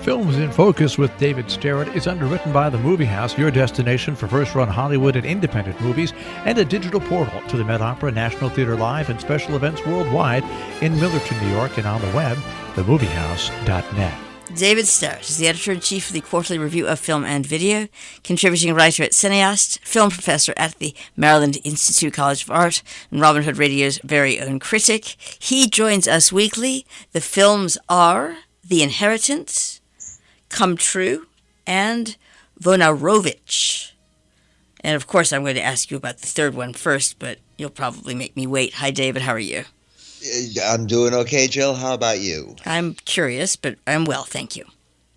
Films in Focus with David Sterritt is underwritten by The Movie House, your destination for first-run Hollywood and independent movies, and a digital portal to the Met Opera, National Theater Live, and special events worldwide in Millerton, New York, and on the web, themoviehouse.net. David Sterritt is the editor-in-chief of the Quarterly Review of Film and Video, contributing writer at Cineast, film professor at the Maryland Institute College of Art, and Robin Hood Radio's very own critic. He joins us weekly. The films are The Inheritance, Come True, and Vonorovich. And of course, I'm going to ask you about the third one first, but you'll probably make me wait. Hi, David. How are you? I'm doing okay, Jill. How about you? I'm curious, but I'm well, thank you.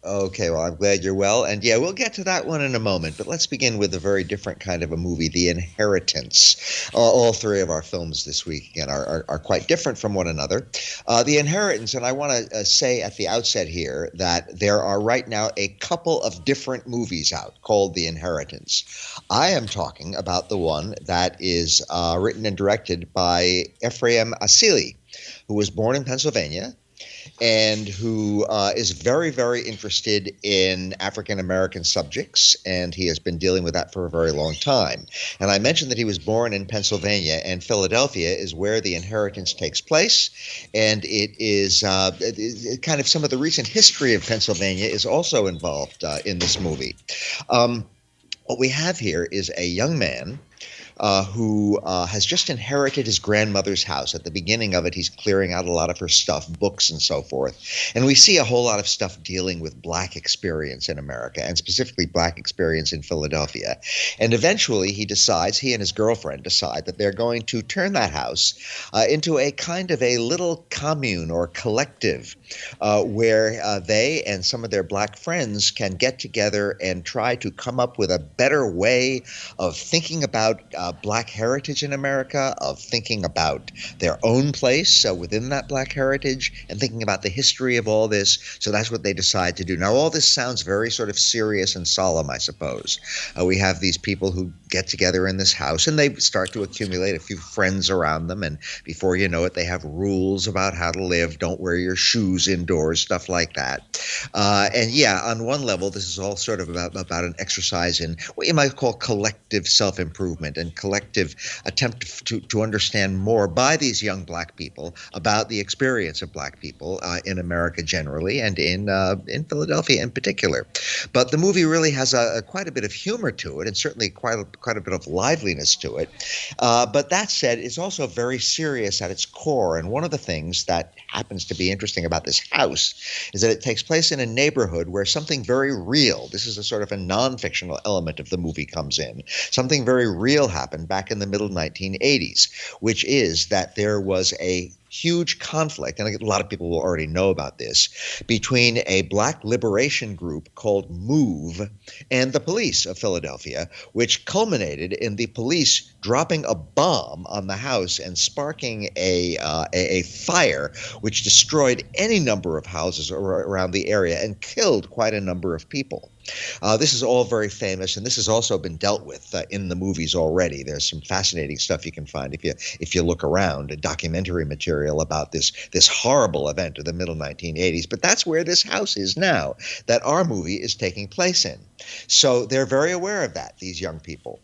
Okay, well, I'm glad you're well. And yeah, we'll get to that one in a moment. But let's begin with a very different kind of a movie, The Inheritance. All three of our films this week, again, are quite different from one another. The Inheritance, and I want to say at the outset here that there are right now a couple of different movies out called The Inheritance. I am talking about the one that is written and directed by Ephraim Assili, who was born in Pennsylvania, and who is very, very interested in African-American subjects, and he has been dealing with that for a very long time. And I mentioned that he was born in Pennsylvania, and Philadelphia is where The Inheritance takes place, and it is kind of some of the recent history of Pennsylvania is also involved in this movie. What we have here is a young man who has just inherited his grandmother's house. At the beginning of it, he's clearing out a lot of her stuff, books and so forth. And we see a whole lot of stuff dealing with Black experience in America, and specifically Black experience in Philadelphia. And eventually he and his girlfriend decide that they're going to turn that house into a kind of a little commune or collective where they and some of their Black friends can get together and try to come up with a better way of thinking about Black heritage in America, of thinking about their own place within that Black heritage, and thinking about the history of all this. So that's what they decide to do. Now, all this sounds very sort of serious and solemn, I suppose. We have these people who get together in this house, and they start to accumulate a few friends around them, and before you know it, they have rules about how to live. Don't wear your shoes indoors, stuff like that. And yeah, on one level, this is all sort of about an exercise in what you might call collective self-improvement and collective attempt to understand more by these young Black people about the experience of Black people in America generally, and in Philadelphia in particular. But the movie really has quite a bit of humor to it, and certainly quite a bit of liveliness to it. But that said, it's also very serious at its core. And one of the things that happens to be interesting about this house is that it takes place in a neighborhood where something very real, this is a sort of a non-fictional element of the movie, comes in. Something very real happened back in the middle 1980s, which is that there was a huge conflict, and a lot of people will already know about this, between a Black liberation group called MOVE and the police of Philadelphia, which culminated in the police dropping a bomb on the house and sparking a fire which destroyed any number of houses around the area and killed quite a number of people. This is all very famous, and this has also been dealt with in the movies already. There's some fascinating stuff you can find if you look around, documentary material about this horrible event of the middle 1980s. But that's where this house is now, that our movie is taking place in. So they're very aware of that, these young people.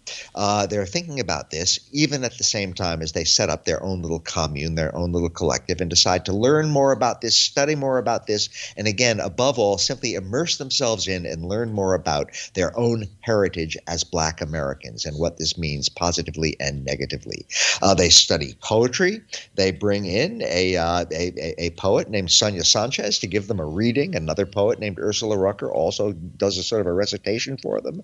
They're thinking about this even at the same time as they set up their own little commune, their own little collective, and decide to learn more about this, study more about this, and again, above all, simply immerse themselves in and learn more about their own heritage as Black Americans and what this means positively and negatively. They study poetry. They bring in a poet named Sonia Sanchez to give them a reading. Another poet named Ursula Rucker also does a sort of a recitation for them.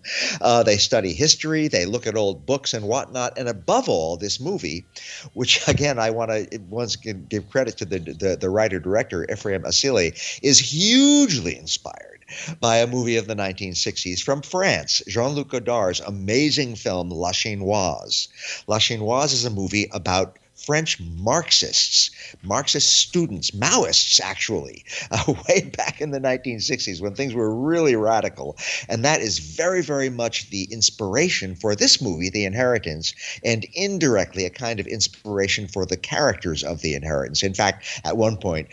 They study history. They look at old books and whatnot. And above all, this movie, which again I want to once again give credit to the writer-director Ephraim Assili, is hugely inspired by a movie of the 1960s from France, Jean-Luc Godard's amazing film La Chinoise. La Chinoise is a movie about French Marxists, Marxist students, Maoists actually, way back in the 1960s when things were really radical. And that is very, very much the inspiration for this movie, The Inheritance, and indirectly a kind of inspiration for the characters of The Inheritance. In fact, at one point,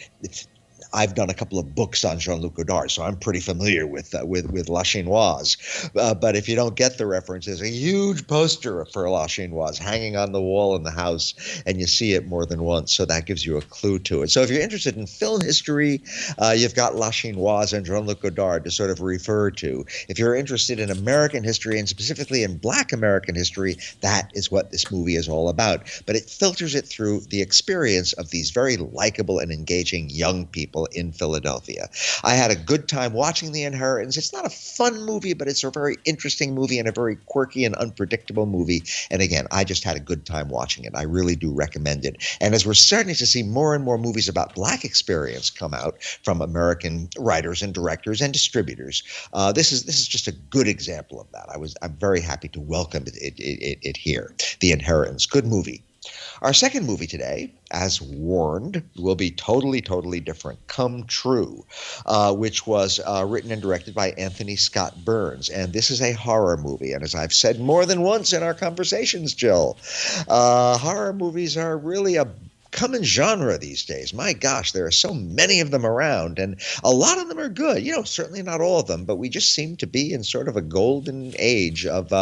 I've done a couple of books on Jean-Luc Godard, so I'm pretty familiar with La Chinoise. But if you don't get the reference, there's a huge poster for La Chinoise hanging on the wall in the house, and you see it more than once, so that gives you a clue to it. So if you're interested in film history, you've got La Chinoise and Jean-Luc Godard to sort of refer to. If you're interested in American history, and specifically in Black American history, that is what this movie is all about. But it filters it through the experience of these very likable and engaging young people in Philadelphia. I had a good time watching The Inheritance. It's not a fun movie, but it's a very interesting movie and a very quirky and unpredictable movie. And again, I just had a good time watching it. I really do recommend it. And as we're starting to see more and more movies about Black experience come out from American writers and directors and distributors, this is just a good example of that. I'm very happy to welcome it here. The Inheritance, good movie. Our second movie today, as warned, will be totally, totally different. Come True, which was written and directed by Anthony Scott Burns. And this is a horror movie. And as I've said more than once in our conversations, Jill, horror movies are really a common genre these days. My gosh, there are so many of them around, and a lot of them are good. Certainly not all of them, but we just seem to be in sort of a golden age of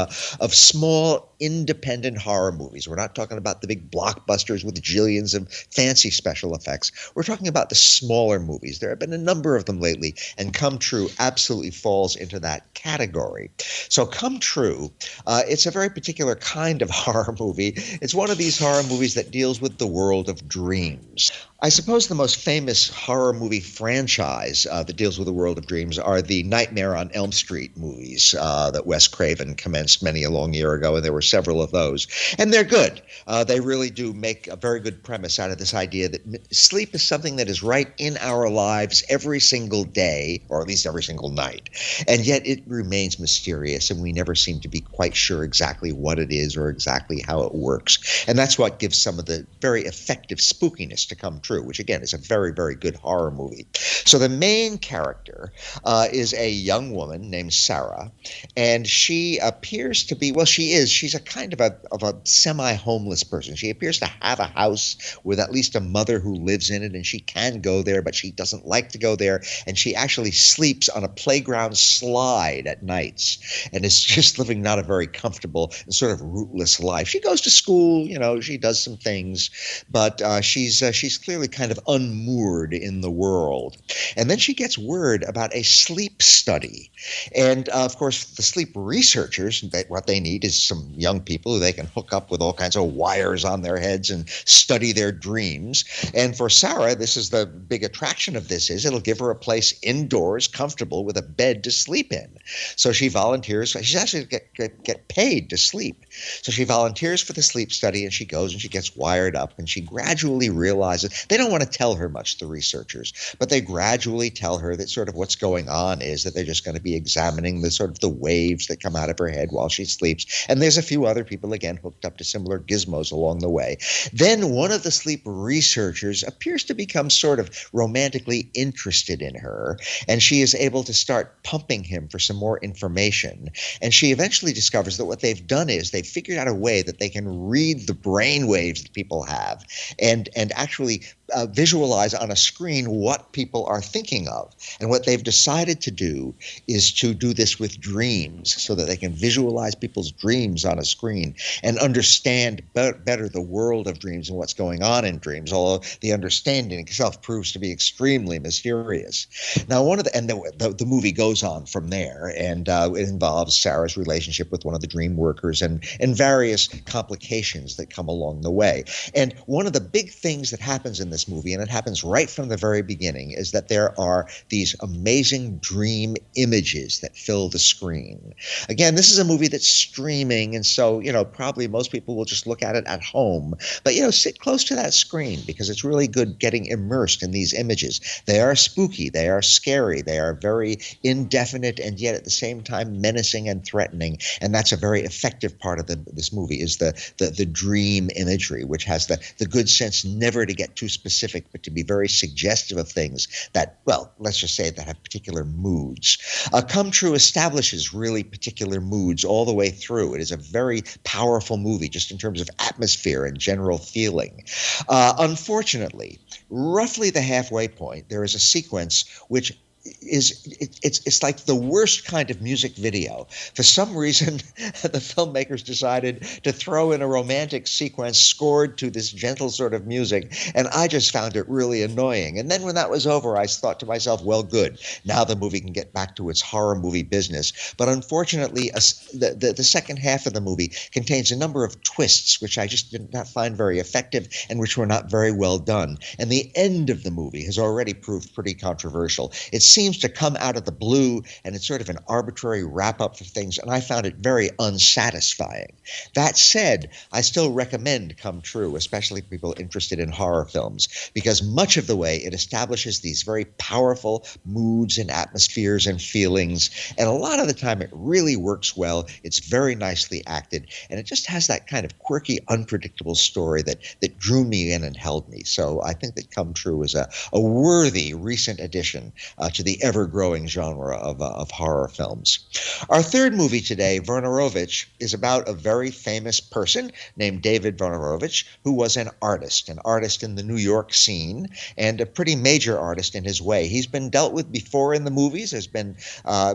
small, independent horror movies. We're not talking about the big blockbusters with jillions of fancy special effects. We're talking about the smaller movies. There have been a number of them lately, and Come True absolutely falls into that category. So Come True, it's a very particular kind of horror movie. It's one of these horror movies that deals with the world of dreams. I suppose the most famous horror movie franchise that deals with the world of dreams are the Nightmare on Elm Street movies that Wes Craven commenced many a long year ago, and there were several of those. And they're good. They really do make a very good premise out of this idea that sleep is something that is right in our lives every single day, or at least every single night. And yet it remains mysterious, and we never seem to be quite sure exactly what it is or exactly how it works. And that's what gives some of the very effective spookiness to Come True, which again is a very, very good horror movie. So the main character is a young woman named Sarah, and she appears to be, she's a kind of a semi-homeless person. She appears to have a house with at least a mother who lives in it, and she can go there, but she doesn't like to go there, and she actually sleeps on a playground slide at nights, and is just living not a very comfortable and sort of rootless life. She goes to school, she does some things, but she's clearly kind of unmoored in the world. And then she gets word about a sleep study. And of course, the sleep researchers, what they need is some young people who they can hook up with all kinds of wires on their heads and study their dreams. And for Sarah, this is the big attraction of this, is it'll give her a place indoors, comfortable, with a bed to sleep in. So she volunteers. She's actually get paid to sleep. So she volunteers for the sleep study, and she goes and she gets wired up, and she gradually realizes, they don't want to tell her much, the researchers, but they gradually tell her that sort of what's going on is that they're just going to be examining the sort of the waves that come out of her head while she sleeps. And there's a few other people, again, hooked up to similar gizmos along the way. Then one of the sleep researchers appears to become sort of romantically interested in her, and she is able to start pumping him for some more information. And she eventually discovers that what they've done is they've figured out a way that they can read the brain waves that people have and actually visualize on a screen what people are thinking of. And what they've decided to do is to do this with dreams, so that they can visualize people's dreams on a screen and understand better the world of dreams and what's going on in dreams, although the understanding itself proves to be extremely mysterious. Now, the movie goes on from there, and it involves Sarah's relationship with one of the dream workers and various complications that come along the way. And one of the big things that happens in this movie, and it happens right from the very beginning, is that there are these amazing dream images that fill the screen. Again, this is a movie that's streaming, and so, probably most people will just look at it at home. But, sit close to that screen, because it's really good getting immersed in these images. They are spooky, they are scary, they are very indefinite, and yet at the same time menacing and threatening. And that's a very effective part of this movie, is the dream imagery, which has the good sense never to get too specific specific, but to be very suggestive of things that, well, let's just say that have particular moods. Come True establishes really particular moods all the way through. It is a very powerful movie just in terms of atmosphere and general feeling. Unfortunately, roughly the halfway point, there is a sequence which it's like the worst kind of music video. For some reason, the filmmakers decided to throw in a romantic sequence scored to this gentle sort of music, and I just found it really annoying. And then when that was over, I thought to myself, well, good. Now the movie can get back to its horror movie business. But unfortunately, the second half of the movie contains a number of twists, which I just did not find very effective and which were not very well done. And the end of the movie has already proved pretty controversial. It seems to come out of the blue, and it's sort of an arbitrary wrap-up for things, and I found it very unsatisfying. That said, I still recommend Come True, especially for people interested in horror films, because much of the way it establishes these very powerful moods and atmospheres and feelings, and a lot of the time it really works well. It's very nicely acted, and it just has that kind of quirky, unpredictable story that drew me in and held me. So I think that Come True is a worthy recent addition to the ever-growing genre of horror films. Our third movie today, Vonorovich, is about a very famous person named David Vonorovich, who was an artist in the New York scene, and a pretty major artist in his way. He's been dealt with before in the movies. There's been a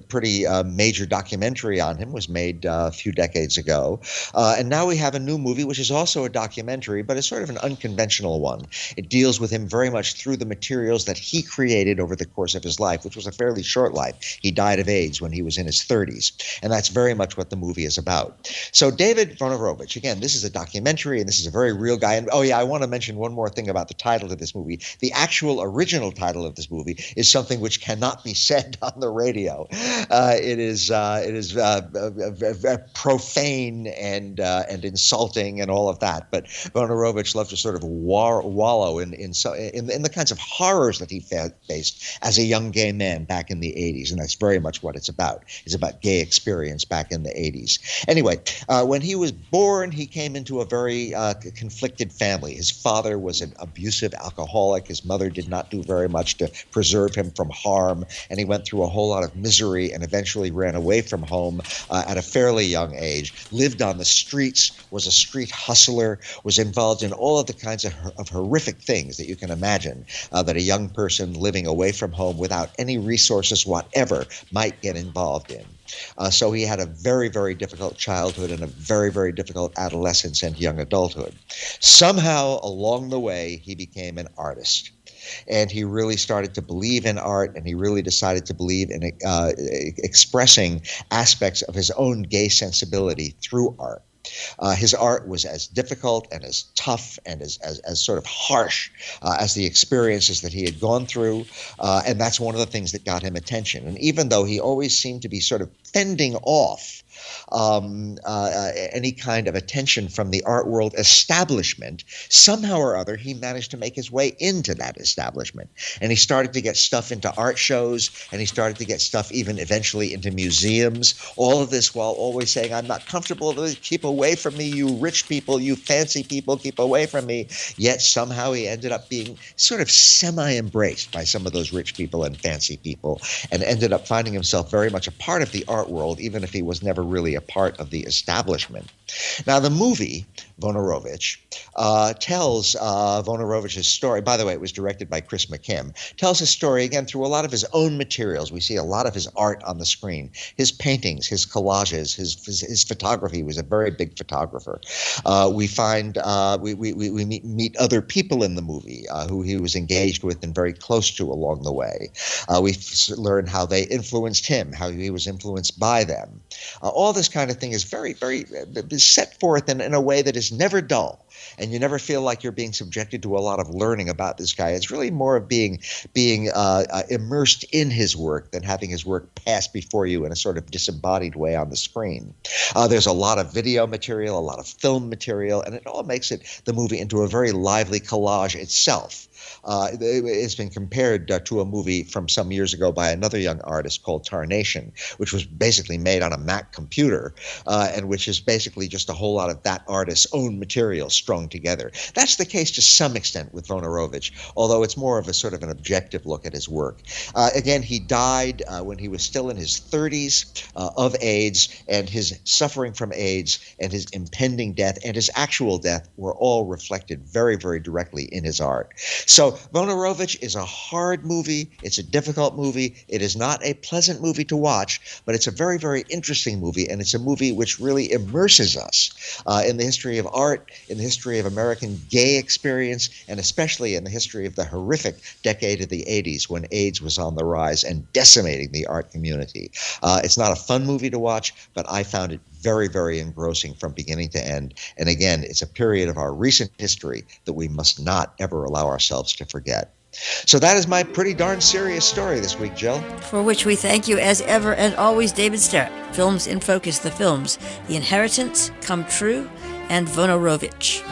pretty major documentary on him, was made a few decades ago. And now we have a new movie, which is also a documentary, but it's sort of an unconventional one. It deals with him very much through the materials that he created over the course of his life, which was a fairly short life. He died of AIDS when he was in his 30s, and that's very much what the movie is about. So David Vonorovich, again, this is a documentary, and this is a very real guy. And oh yeah, I want to mention one more thing about the title of this movie. The actual original title of this movie is something which cannot be said on the radio. It is profane and insulting and all of that. But Vonorovich loved to sort of wallow in the kinds of horrors that he faced as a young gay man back in the 80s, and that's very much what it's about. It's about gay experience back in the 80s. Anyway, when he was born, he came into a very conflicted family. His father was an abusive alcoholic. His mother did not do very much to preserve him from harm, and he went through a whole lot of misery and eventually ran away from home at a fairly young age, lived on the streets, was a street hustler, was involved in all of the kinds of horrific things that you can imagine that a young person living away from home without any resources whatever might get involved in. So he had a very, very difficult childhood and a very, very difficult adolescence and young adulthood. Somehow along the way, he became an artist. And he really started to believe in art, and he really decided to believe in expressing aspects of his own gay sensibility through art. His art was as difficult and as tough and as sort of harsh as the experiences that he had gone through, and that's one of the things that got him attention. And even though he always seemed to be sort of fending off any kind of attention from the art world establishment, somehow or other he managed to make his way into that establishment. And he started to get stuff into art shows, and he started to get stuff even eventually into museums. All of this while always saying, I'm not comfortable, keep away from me, you rich people, you fancy people, keep away from me. Yet somehow he ended up being sort of semi-embraced by some of those rich people and fancy people, and ended up finding himself very much a part of the art world, even if he was never really a part of the establishment. Now, the movie, Vonorovich, tells Vonorovich's story. By the way, it was directed by Chris McKim. Tells his story, again, through a lot of his own materials. We see a lot of his art on the screen. His paintings, his collages, his photography. He was a very big photographer. We find, we meet other people in the movie who he was engaged with and very close to along the way. We learn how they influenced him, how he was influenced by them. All this kind of thing is very, very set forth in a way that is never dull, and you never feel like you're being subjected to a lot of learning about this guy. It's really more of being immersed in his work than having his work pass before you in a sort of disembodied way on the screen. There's a lot of video material, a lot of film material, and it all makes the movie into a very lively collage itself. It's been compared to a movie from some years ago by another young artist called Tarnation, which was basically made on a Mac computer, and which is basically just a whole lot of that artist's own material strung together. That's the case to some extent with Vonorovich, although it's more of a sort of an objective look at his work. Again, he died when he was still in his 30s of AIDS, and his suffering from AIDS and his impending death and his actual death were all reflected very, very directly in his art. So Vonorovich is a hard movie. It's a difficult movie. It is not a pleasant movie to watch, but it's a very, very interesting movie, and it's a movie which really immerses us in the history of art, in the history of American gay experience, and especially in the history of the horrific decade of the 80s when AIDS was on the rise and decimating the art community. It's not a fun movie to watch, but I found it very, very engrossing from beginning to end. And again, it's a period of our recent history that we must not ever allow ourselves to forget. So that is my pretty darn serious story this week, Jill. For which we thank you as ever and always, David Sterritt. Films in Focus, the films The Inheritance, Come True, and Vonorovich.